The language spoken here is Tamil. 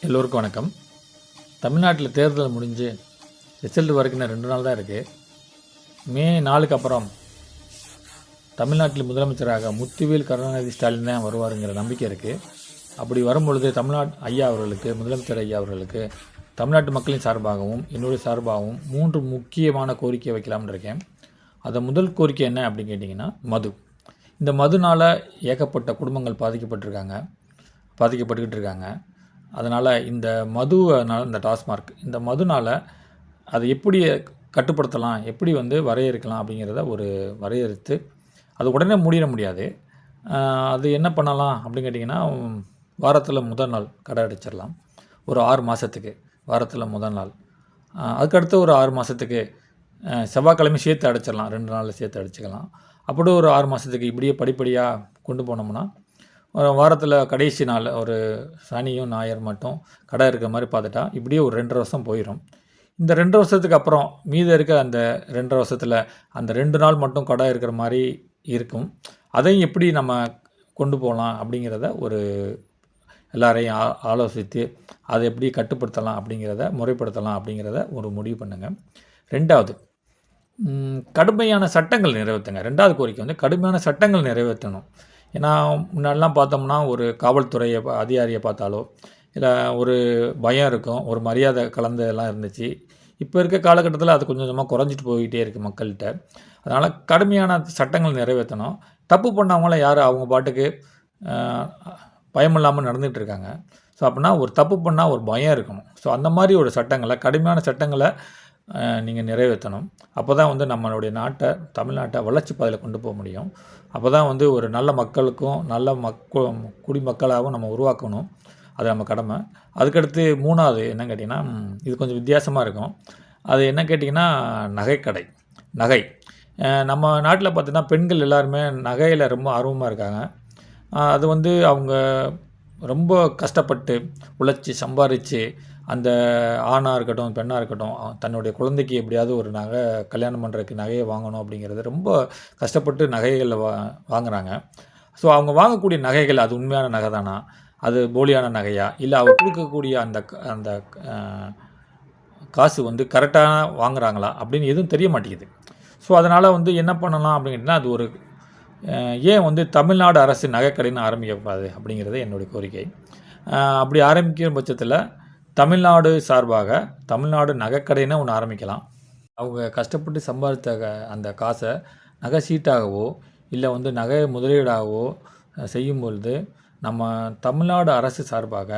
எல்லோருக்கும் வணக்கம். தமிழ்நாட்டில் தேர்தல் முடிஞ்சு ரிசல்ட் வரைக்கும் 2 நாள் தான் இருக்குது. மே 4க்கு அப்புறம் தமிழ்நாட்டில் முதலமைச்சராக முத்துவேல் கருணாநிதி ஸ்டாலின் தான் வருவாருங்கிற நம்பிக்கை இருக்குது. அப்படி வரும்பொழுது முதலமைச்சர் ஐயா அவர்களுக்கு தமிழ்நாட்டு மக்களின் சார்பாகவும் என்னுடைய சார்பாகவும் 3 முக்கியமான கோரிக்கை வைக்கலாம்னு இருக்கேன். அது முதல் கோரிக்கை என்ன அப்படின்னு கேட்டிங்கன்னா, மது. இந்த மதுனால் ஏகப்பட்ட குடும்பங்கள் பாதிக்கப்பட்டுக்கிட்டு இருக்காங்க. அதனால் இந்த இந்த டாஸ்மார்க் இந்த மதுனால் அதை எப்படி கட்டுப்படுத்தலாம், எப்படி வரையறுக்கலாம் அப்படிங்கிறத வரையறுத்து அது உடனே மூடிட முடியாது. அது என்ன பண்ணலாம் அப்படின்னு கேட்டிங்கன்னா, வாரத்தில் முதல் நாள் கடை அடைச்சிடலாம். ஒரு 6 மாதத்துக்கு வாரத்தில் முதல் நாள். அதுக்கடுத்து ஒரு 6 மாதத்துக்கு செவ்வாய்க்கிழமை சேர்த்து அடைச்சிடலாம். 2 நாளில் சேர்த்து அடைச்சிக்கலாம். அப்படி ஒரு 6 மாதத்துக்கு இப்படியே படிப்படியாக கொண்டு போனோம்னா, வாரத்தில் கடைசி நாள் ஒரு சனியும் ஞாயிறு மட்டும் கடை இருக்கிற மாதிரி பார்த்துட்டா இப்படியே ஒரு 2.5 வருஷம் போயிடும். இந்த 2 வருஷத்துக்கு அப்புறம் மீத இருக்க அந்த 2.5 வருஷத்தில் அந்த 2 நாள் மட்டும் கடை இருக்கிற மாதிரி இருக்கும். அதையும் எப்படி நம்ம கொண்டு போகலாம் அப்படிங்கிறத எல்லாரையும் ஆலோசித்து அதை எப்படி கட்டுப்படுத்தலாம் முறைப்படுத்தலாம் அப்படிங்கிறத ஒரு முடிவு பண்ணுங்கள். 2வது, கடுமையான சட்டங்கள் நிறைவேற்றுங்க. 2வது கோரிக்கை கடுமையான சட்டங்கள் நிறைவேற்றணும். ஏன்னா முன்னாடிலாம் பார்த்தோம்னா ஒரு காவல்துறை அதிகாரியை பார்த்தாலோ இல்லை ஒரு பயம் இருக்கும், ஒரு மரியாதை கலந்தெல்லாம் இருந்துச்சு. இப்போ இருக்க காலகட்டத்தில் அது கொஞ்சம் கொஞ்சமாக குறைஞ்சிட்டு போய்கிட்டே இருக்குது மக்கள்கிட்ட. அதனால் கடுமையான சட்டங்கள் நிறைவேற்றணும். தப்பு பண்ணவங்கள அவங்க பாட்டுக்கு பயமில்லாமல் நடந்துகிட்டு இருக்காங்க. ஸோ அப்படின்னா ஒரு தப்பு பண்ணால் ஒரு பயம் இருக்கணும். ஸோ அந்த மாதிரி கடுமையான சட்டங்களை நீங்கள் நிறைவேற்றணும். அப்போ தான் நம்மளுடைய தமிழ்நாட்டை வளர்ச்சி பாதையில் கொண்டு போக முடியும். அப்போ தான் ஒரு நல்ல மக்களுக்கும் நல்ல குடிமக்களாகவும் நம்ம உருவாக்கணும். அது நம்ம கடமை. அதுக்கடுத்து 3வது என்னன்னு கேட்டிங்கன்னா, இது கொஞ்சம் வித்தியாசமாக இருக்கும். அது என்ன கேட்டிங்கன்னா, நகை. நம்ம நாட்டில் பார்த்திங்கன்னா பெண்கள் எல்லாருமே நகையில் ரொம்ப ஆர்வமாக இருக்காங்க. அது அவங்க ரொம்ப கஷ்டப்பட்டு உழைச்சி சம்பாரித்து அந்த ஆணாக இருக்கட்டும் பெண்ணாக இருக்கட்டும் தன்னுடைய குழந்தைக்கு எப்படியாவது ஒரு கல்யாணம் பண்ணுறதுக்கு நகையை வாங்கணும் அப்படிங்கிறது ரொம்ப கஷ்டப்பட்டு நகைகளை வாங்குகிறாங்க. ஸோ அவங்க வாங்கக்கூடிய நகைகள் அது உண்மையான நகை தானா, அது போலியான நகையா, இல்லை அவங்க கொடுக்கக்கூடிய அந்த காசு கரெக்டாக வாங்குகிறாங்களா அப்படின்னு எதுவும் தெரிய மாட்டேங்குது. ஸோ அதனால் என்ன பண்ணலாம் அப்படின்னா, அது ஏன் தமிழ்நாடு அரசு நகைக்கடைன்னு ஆரம்பிக்கக்கூடாது அப்படிங்கிறது என்னுடைய கோரிக்கை. அப்படி ஆரம்பிக்கிற பட்சத்தில் தமிழ்நாடு சார்பாக தமிழ்நாடு நகைக்கடைன்னு ஒன்று ஆரம்பிக்கலாம். அவங்க கஷ்டப்பட்டு சம்பாதித்த அந்த காசை நகை சீட்டாகவோ இல்லை நகை முதலீடாகவோ செய்யும் பொழுது நம்ம தமிழ்நாடு அரசு சார்பாக